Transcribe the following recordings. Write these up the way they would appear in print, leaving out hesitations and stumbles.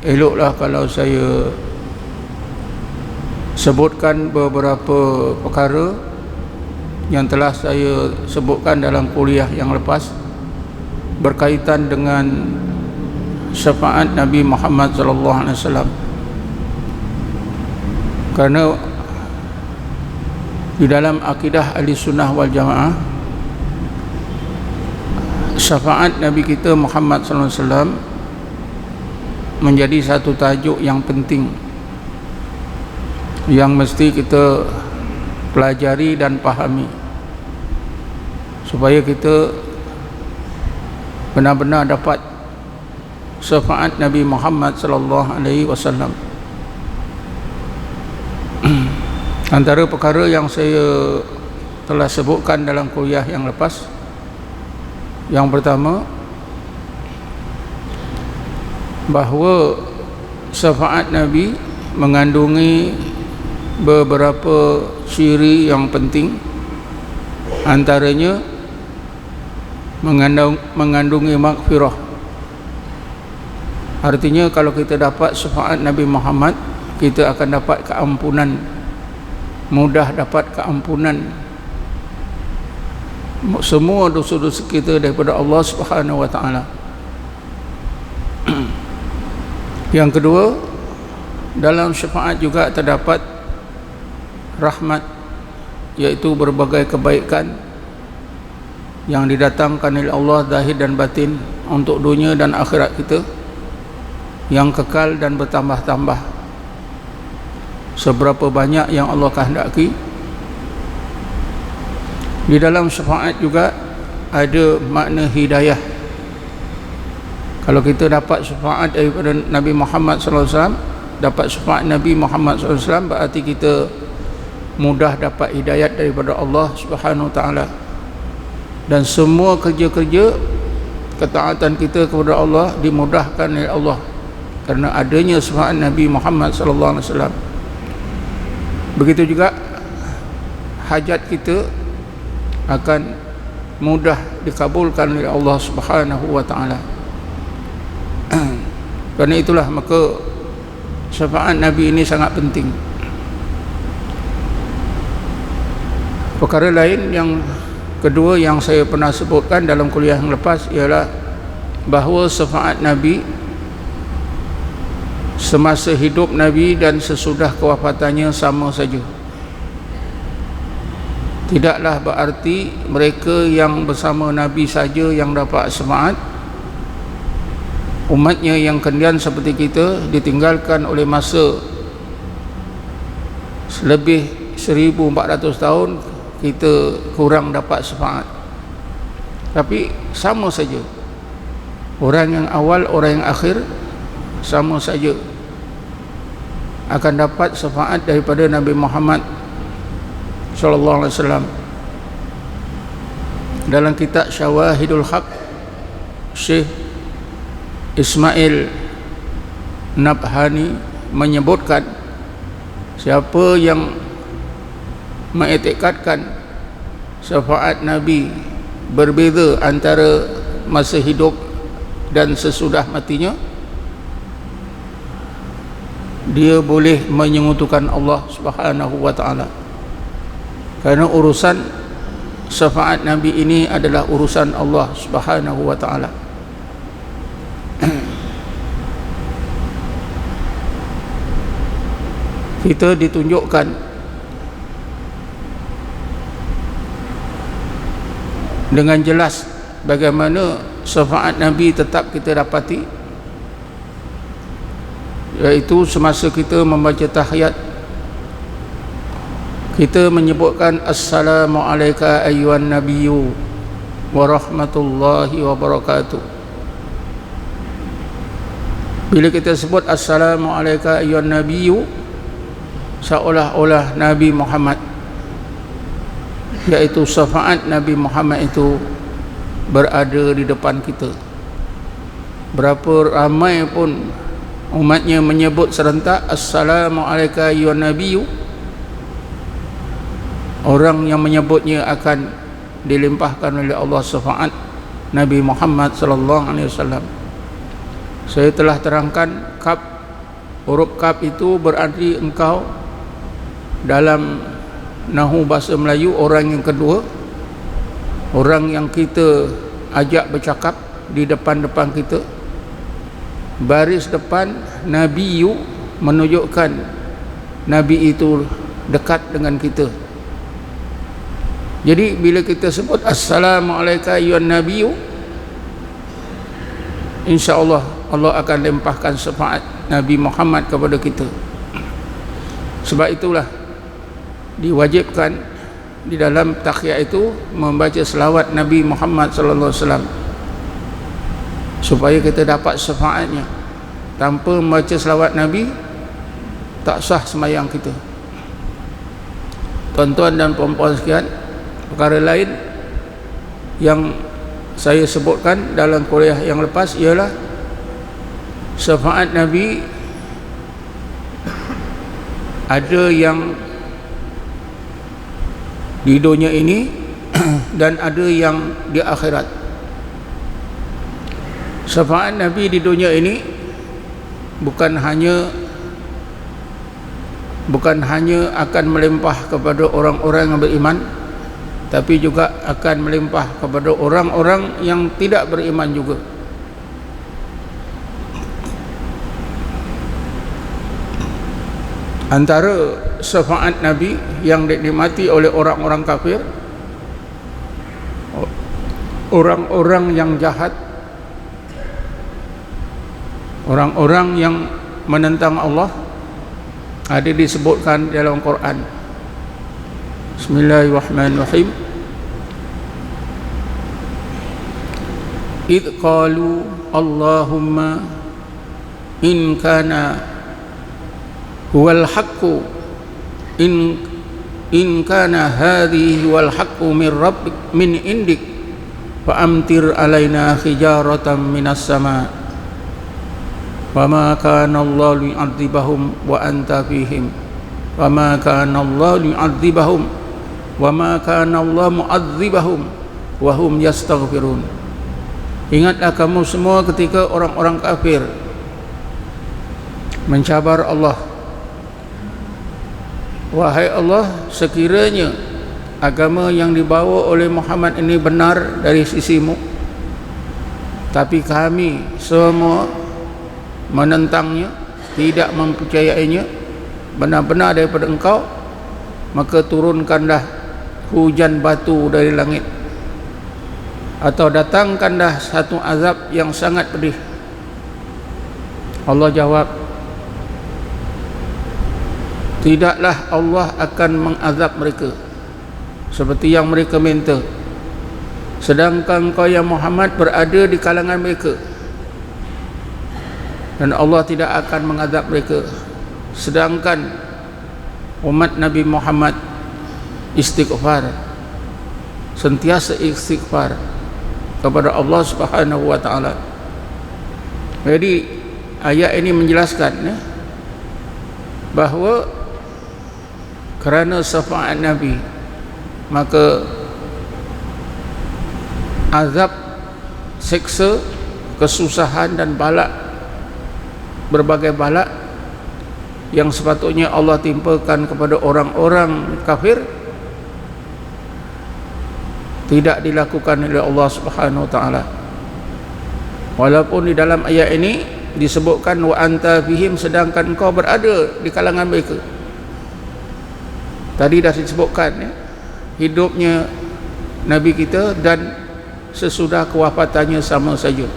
eloklah kalau saya sebutkan beberapa perkara yang telah saya sebutkan dalam kuliah yang lepas berkaitan dengan syafaat Nabi Muhammad sallallahu alaihi wasallam. Kerana di dalam akidah ahli sunnah wal jamaah, syafaat Nabi kita Muhammad sallallahu alaihi wasallam menjadi satu tajuk yang penting yang mesti kita pelajari dan pahami supaya kita benar-benar dapat syafaat Nabi Muhammad sallallahu alaihi wasallam. Antara perkara yang saya telah sebutkan dalam kuliah yang lepas, yang pertama, bahawa syafaat Nabi mengandungi beberapa ciri yang penting. Antaranya mengandungi maghfirah. Artinya kalau kita dapat syafaat Nabi Muhammad, kita akan dapat keampunan, mudah dapat keampunan semua dosa-dosa kita daripada Allah Subhanahu wa taala. Yang kedua, dalam syafaat juga terdapat rahmat, iaitu berbagai kebaikan yang didatangkan oleh Allah zahir dan batin untuk dunia dan akhirat kita, yang kekal dan bertambah-tambah seberapa banyak yang Allah kehendaki. Di dalam syafaat juga ada makna hidayah. Kalau kita dapat syafaat daripada Nabi Muhammad sallallahu alaihi wasallam, dapat syafaat Nabi Muhammad sallallahu alaihi wasallam, berarti kita mudah dapat hidayat daripada Allah Subhanahu wa taala. Dan semua kerja-kerja ketaatan kita kepada Allah dimudahkan oleh Allah kerana adanya syafaat Nabi Muhammad sallallahu alaihi wasallam. Begitu juga hajat kita akan mudah dikabulkan oleh Allah Subhanahu wa taala. Kerana itulah maka syafaat Nabi ini sangat penting. Perkara lain yang kedua yang saya pernah sebutkan dalam kuliah yang lepas ialah bahawa syafaat Nabi semasa hidup Nabi dan sesudah kewafatannya sama saja. Tidaklah berarti mereka yang bersama Nabi saja yang dapat syafaat. Umatnya yang kemudian seperti kita ditinggalkan oleh masa lebih 1400 tahun, kita kurang dapat syafaat. Tapi sama saja, orang yang awal, orang yang akhir sama saja akan dapat syafaat daripada Nabi Muhammad sallallahu alaihi wasallam. Dalam kitab Syawahidul Haq, Syekh Ismail Nabhani menyebutkan siapa yang mengiktikadkan syafaat Nabi berbeza antara masa hidup dan sesudah matinya, dia boleh menyekutukan Allah Subhanahu wa taala. Kerana urusan syafaat Nabi ini adalah urusan Allah Subhanahu wa taala. Kita ditunjukkan dengan jelas bagaimana syafaat Nabi tetap kita dapati, iaitu semasa kita membaca tahiyat, kita menyebutkan assalamu alayka ayyuhan nabiyyu wa rahmatullahi wa barakatuh. Bila kita sebut assalamu alayka ayyuhan nabiyyu, seolah-olah Nabi Muhammad, iaitu syafaat Nabi Muhammad itu berada di depan kita. Berapa ramai pun umatnya menyebut serentak assalamu alayka ayyuhan nabiyyu, orang yang menyebutnya akan dilimpahkan oleh Allah syafaat Nabi Muhammad sallallahu alaihi wasallam. Saya telah terangkan kap Huruf kaf itu berarti engkau dalam nahu bahasa Melayu orang yang kedua, orang yang kita ajak bercakap di depan-depan kita. Baris depan Nabiyu menunjukkan Nabi itu dekat dengan kita. Jadi bila kita sebut Assalamualaikum ya Nabiyu, insya-Allah Allah akan limpahkan syafaat Nabi Muhammad kepada kita. Sebab itulah diwajibkan di dalam takhiyat itu membaca selawat Nabi Muhammad sallallahu alaihi wasallam supaya kita dapat syafaatnya. Tanpa membaca selawat Nabi tak sah sembahyang kita. Tuan-tuan dan puan-puan sekalian, perkara lain yang saya sebutkan dalam kuliah yang lepas ialah syafaat Nabi ada yang di dunia ini dan ada yang di akhirat. Syafaat Nabi di dunia ini bukan hanya akan melimpah kepada orang-orang yang beriman, tapi juga akan melimpah kepada orang-orang yang tidak beriman juga. Antara syafaat Nabi yang dinikmati oleh orang-orang kafir, orang-orang yang jahat, orang-orang yang menentang Allah, ada disebutkan dalam Quran. Bismillahirrahmanirrahim. Idh qalu Allahumma in kana huwal haqqu in kana hadhihi huwal haqqu min rabbik min indik fa amtir alaina hijaratan minas sama wa ma kana Allah li'adzibahum wa anta fihim wa ma kana Allah li'adzibahum wa ma kana Allah mu'adzibahum wa hum yastaghfirun. Ingatlah kamu semua ketika orang-orang kafir mencabar Allah, wahai Allah, sekiranya agama yang dibawa oleh Muhammad ini benar dari sisimu, tapi kami semua menentangnya, tidak mempercayainya, benar-benar daripada engkau, maka turunkanlah hujan batu dari langit, atau datangkanlah satu azab yang sangat pedih. Allah jawab, tidaklah Allah akan mengazab mereka seperti yang mereka minta, sedangkan kau ya Muhammad berada di kalangan mereka, dan Allah tidak akan mengazab mereka, sedangkan umat Nabi Muhammad istighfar, sentiasa istighfar kepada Allah Subhanahu wa taala. Jadi ayat ini menjelaskan bahawa kerana syafaat Nabi, maka azab, seksa, kesusahan dan balak, berbagai balak yang sepatutnya Allah timpakan kepada orang-orang kafir tidak dilakukan oleh Allah Subhanahu wa taala. Walaupun di dalam ayat ini disebutkan wa anta fihim, sedangkan kau berada di kalangan mereka. Tadi dah disebutkan hidupnya Nabi kita dan sesudah kewafatannya sama saja.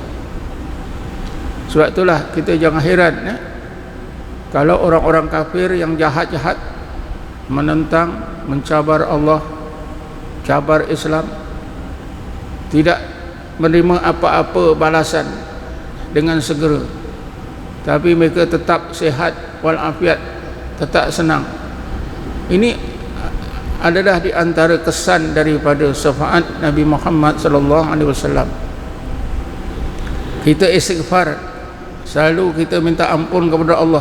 Sebab itulah kita jangan heran kalau orang-orang kafir yang jahat-jahat menentang, mencabar Allah, cabar Islam, tidak menerima apa-apa balasan dengan segera, tapi mereka tetap sihat walafiat, tetap senang. Ini adalah di antara kesan daripada syafaat Nabi Muhammad sallallahu alaihi wasallam. Kita istighfar, selalu kita minta ampun kepada Allah.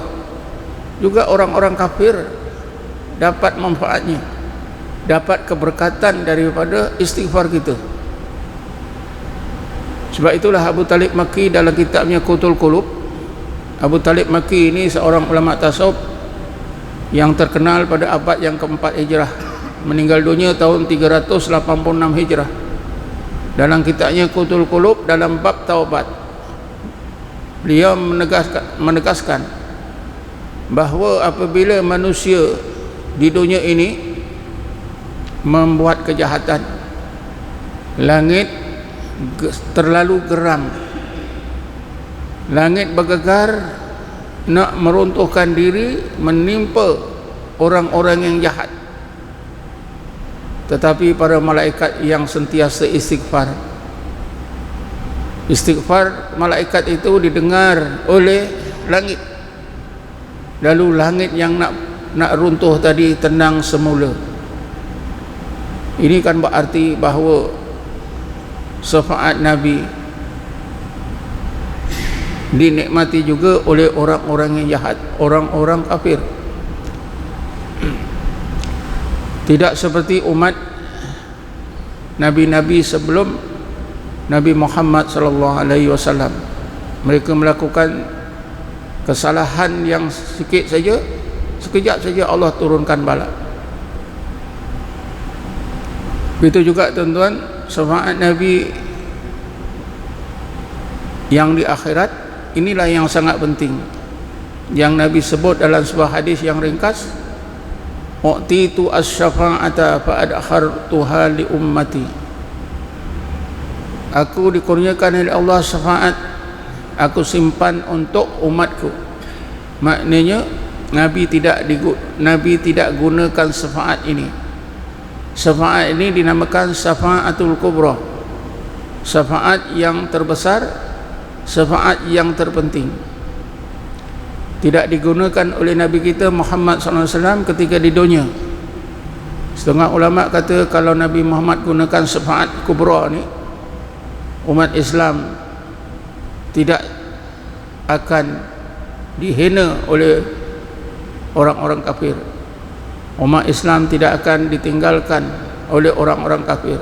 Juga orang-orang kafir dapat manfaatnya, dapat keberkatan daripada istighfar kita. Sebab itulah Abu Talib Makki dalam kitabnya Qutul Qulub Abu Talib Makki ini seorang ulama tasawuf yang terkenal pada abad yang keempat Hijrah, meninggal dunia tahun 386 Hijrah. Dalam kitabnya Qutul Qulub dalam bab taubat, beliau menegaskan bahawa apabila manusia di dunia ini membuat kejahatan, langit terlalu geram, langit bergegar nak meruntuhkan diri menimpa orang-orang yang jahat, tetapi para malaikat yang sentiasa istighfar, malaikat itu didengar oleh langit, lalu langit yang nak runtuh tadi tenang semula. Ini kan berarti bahawa syafaat Nabi dinikmati juga oleh orang-orang yang jahat, orang-orang kafir. Tidak seperti umat nabi-nabi sebelum Nabi Muhammad sallallahu alaihi wasallam. Mereka melakukan kesalahan yang sikit saja, sekejap saja Allah turunkan bala. Begitu juga tuan-tuan, syafaat Nabi yang di akhirat, inilah yang sangat penting, yang Nabi sebut dalam sebuah hadis yang ringkas, u'titu as-syafa'ata fa'adakhartuha li ummati. Aku dikurniakan oleh Allah syafaat, aku simpan untuk umatku. Maknanya Nabi tidak gunakan syafaat ini. Syafaat ini dinamakan syafaatul kubra, syafaat yang terbesar, syafaat yang terpenting. Tidak digunakan oleh Nabi kita Muhammad SAW ketika di dunia. Setengah ulama kata kalau Nabi Muhammad gunakan syafaat kubra ni, umat Islam tidak akan dihina oleh orang-orang kafir. Umat Islam tidak akan ditinggalkan oleh orang-orang kafir.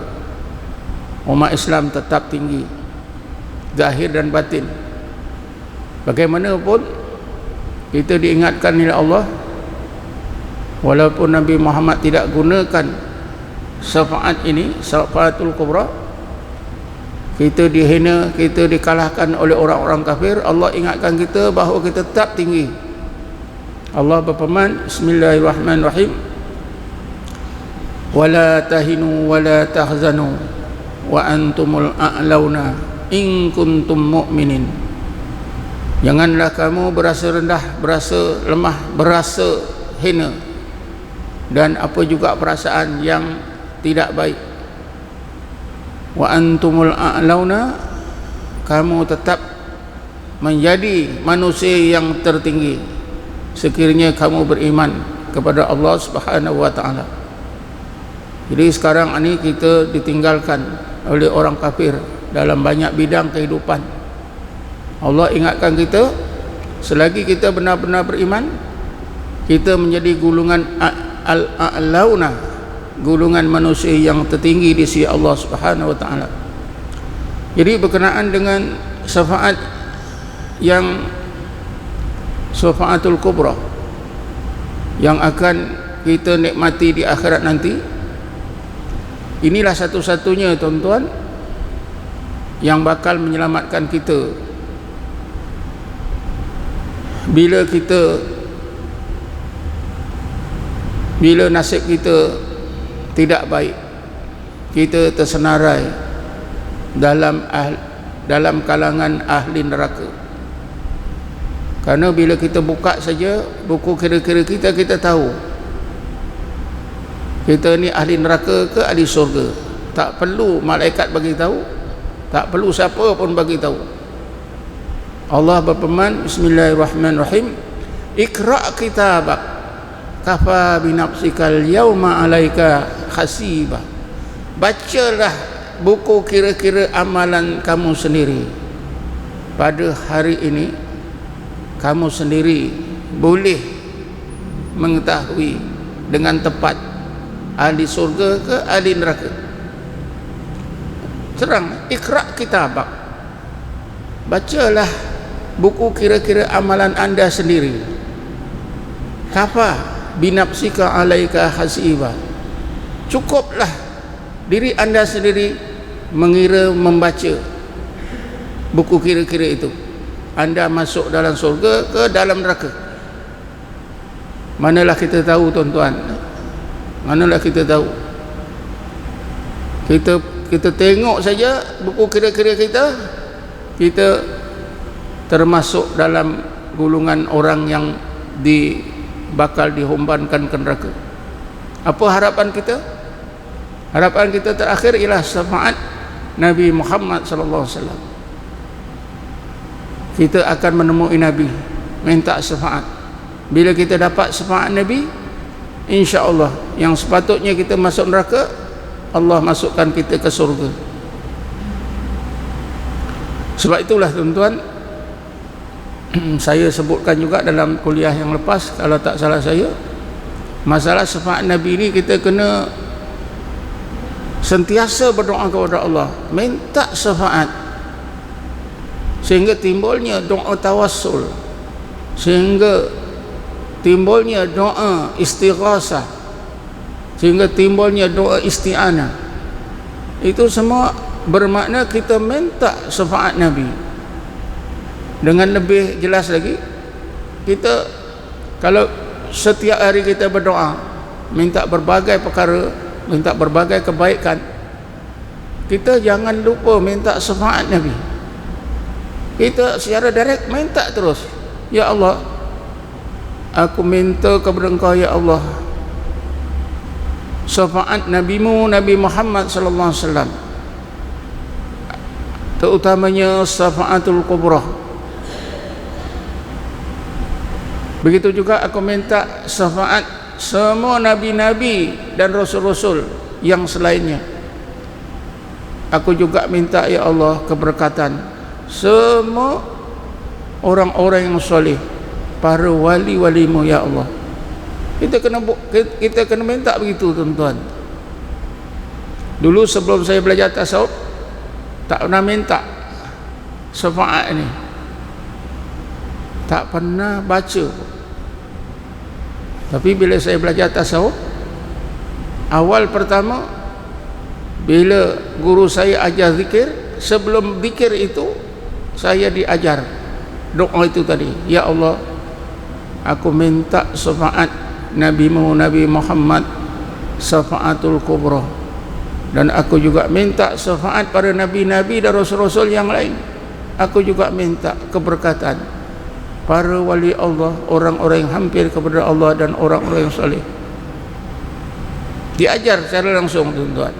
Umat Islam tetap tinggi, zahir dan batin. Bagaimanapun kita diingatkan oleh Allah, walaupun Nabi Muhammad tidak gunakan syafaat ini, syafaatul kubra, kita dihina, kita dikalahkan oleh orang-orang kafir, Allah ingatkan kita bahawa kita tetap tinggi. Allah berfirman, Bismillahirrahmanirrahim, wala tahinu wala tahzanu wa antumul a'launa in kuntum mu'minin. Janganlah kamu berasa rendah, berasa lemah, berasa hina, dan apa juga perasaan yang tidak baik. Wa antumul a'launa, kamu tetap menjadi manusia yang tertinggi sekiranya kamu beriman kepada Allah Subhanahu wa taala. Jadi sekarang ini kita ditinggalkan oleh orang kafir dalam banyak bidang kehidupan. Allah ingatkan kita, selagi kita benar-benar beriman, kita menjadi golongan al-a'launa, golongan manusia yang tertinggi di sisi Allah Subhanahu wa taala. Jadi berkenaan dengan syafaat yang syafaatul kubra yang akan kita nikmati di akhirat nanti, inilah satu-satunya tuan-tuan yang bakal menyelamatkan kita bila nasib kita tidak baik, kita tersenarai dalam kalangan ahli neraka. Karena bila kita buka saja buku kira-kira kita tahu kita ni ahli neraka ke ahli surga. Tak perlu malaikat bagi tahu, tak perlu siapa pun bagi tahu. Allah berfirman, Bismillahirrahmanirrahim, Iqra' kitabak kafa binafsikal yawma alaika hasiba. Bacalah buku kira-kira amalan kamu sendiri. Pada hari ini kamu sendiri boleh mengetahui dengan tepat ahli surga ke ahli neraka. Terang, Iqra' kitabak, bacalah buku kira-kira amalan anda sendiri. Kafa binafsika alaika hasiba. Cukuplah diri anda sendiri mengira membaca buku kira-kira itu. Anda masuk dalam surga ke dalam neraka. Manalah kita tahu tuan-tuan, manalah kita tahu. Kita tengok saja buku kira-kira kita termasuk dalam golongan orang yang bakal dihumbankan ke neraka. Apa harapan kita? Harapan kita terakhir ialah syafaat Nabi Muhammad sallallahu alaihi wasallam. Kita akan menemui Nabi, minta syafaat. Bila kita dapat syafaat Nabi, insya-Allah yang sepatutnya kita masuk neraka, Allah masukkan kita ke surga. Sebab itulah tuan-tuan, saya sebutkan juga dalam kuliah yang lepas, kalau tak salah saya, masalah syafaat Nabi ini kita kena sentiasa berdoa kepada Allah, minta syafaat, sehingga timbulnya doa tawassul, sehingga timbulnya doa istighasah, sehingga timbulnya doa isti'anah. Itu semua bermakna kita minta syafaat Nabi. Dengan lebih jelas lagi, kita kalau setiap hari kita berdoa, minta berbagai perkara, minta berbagai kebaikan, kita jangan lupa minta syafaat Nabi. Kita secara direct minta terus, ya Allah, aku minta kepada Engkau ya Allah syafaat Nabi-Mu Nabi Muhammad sallallahu alaihi wasallam, terutamanya syafaatul kubra. Begitu juga aku minta syafaat semua nabi-nabi dan rasul-rasul yang selainnya. Aku juga minta ya Allah keberkatan semua orang-orang yang soleh, para wali-walimu ya Allah. Kita kena minta begitu tuan-tuan. Dulu sebelum saya belajar tasawuf, tak pernah minta syafaat ini, tak pernah baca. Tapi bila saya belajar tasawuf, awal pertama bila guru saya ajar zikir, sebelum zikir itu saya diajar doa itu tadi, ya Allah, aku minta syafaat Nabi-Mu Nabi Muhammad syafaatul kubra, dan aku juga minta syafaat para nabi-nabi dan rasul-rasul yang lain. Aku juga minta keberkatan para wali Allah, orang-orang yang hampir kepada Allah dan orang-orang yang soleh. Diajar secara langsung tuan-tuan.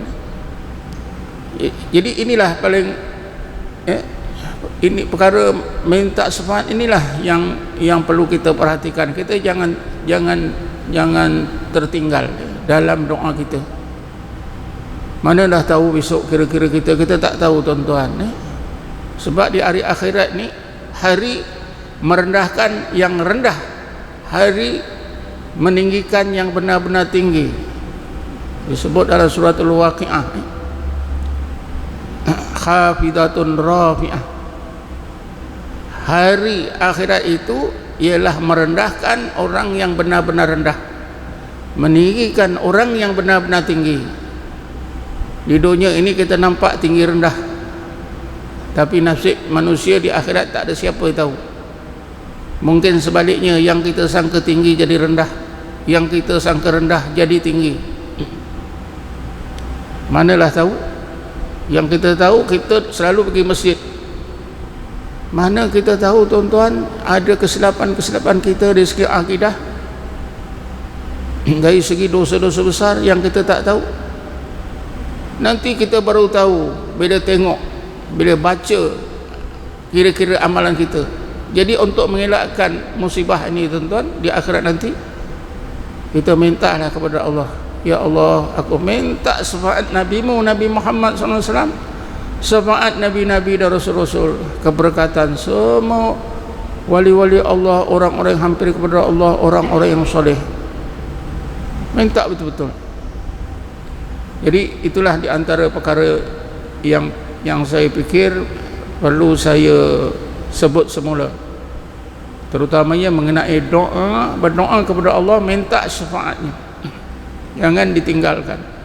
Jadi inilah paling ini perkara minta syafaat inilah yang perlu kita perhatikan. Kita jangan tertinggal dalam doa kita. Mana dah tahu besok kira-kira kita tak tahu tuan-tuan. Sebab di hari akhirat ni hari merendahkan yang rendah, hari meninggikan yang benar-benar tinggi. Disebut dalam suratul Waqiah, khafidatun rafi'ah. Hari akhirat itu ialah merendahkan orang yang benar-benar rendah, meninggikan orang yang benar-benar tinggi. Di dunia ini kita nampak tinggi rendah, tapi nasib manusia di akhirat tak ada siapa yang tahu. Mungkin sebaliknya, yang kita sangka tinggi jadi rendah, yang kita sangka rendah jadi tinggi. Manalah tahu? Yang kita tahu, kita selalu pergi masjid. Mana kita tahu tuan-tuan ada kesilapan-kesilapan kita dari segi akidah, dari segi dosa-dosa besar yang kita tak tahu. Nanti kita baru tahu bila tengok, bila baca kira-kira amalan kita. Jadi untuk mengelakkan musibah ini tuan-tuan, di akhirat nanti kita mintalah kepada Allah, ya Allah, aku minta syafaat Nabi-Mu Nabi Muhammad SAW, syafaat nabi-nabi dan rasul-rasul, keberkatan semua wali-wali Allah, orang-orang yang hampir kepada Allah, orang-orang yang soleh. Minta betul-betul. Jadi itulah di antara perkara yang saya fikir perlu saya sebut semula. terutamanya mengenai doa, berdoa kepada Allah minta syafaatnya, jangan ditinggalkan.